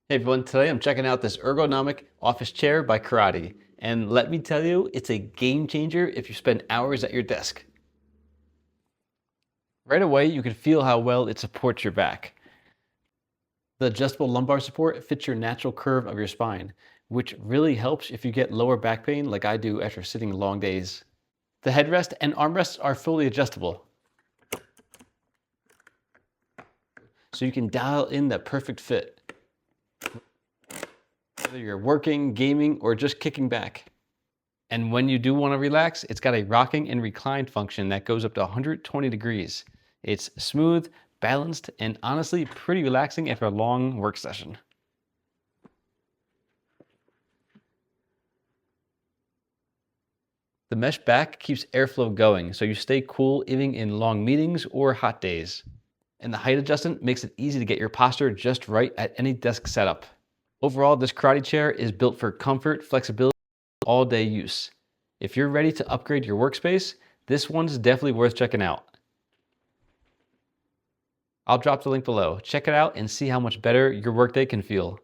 Hey everyone, today I'm checking out this ergonomic office chair by Karate. And let me tell you, it's a game changer if you spend hours at your desk. Right away, you can feel how well it supports your back. The adjustable lumbar support fits your natural curve of your spine, which really helps if you get lower back pain like I do after sitting long days. The headrest and armrests are fully adjustable, so you can dial in the perfect fit, whether you're working, gaming, or just kicking back. And when you do want to relax, it's got a rocking and recline function that goes up to 120 degrees. It's smooth, balanced, and honestly pretty relaxing after a long work session. The mesh back keeps airflow going, so you stay cool even in long meetings or hot days. And the height adjustment makes it easy to get your posture just right at any desk setup. Overall, this karate chair is built for comfort, flexibility, and all-day use. If you're ready to upgrade your workspace, this one's definitely worth checking out. I'll drop the link below. Check it out and see how much better your workday can feel.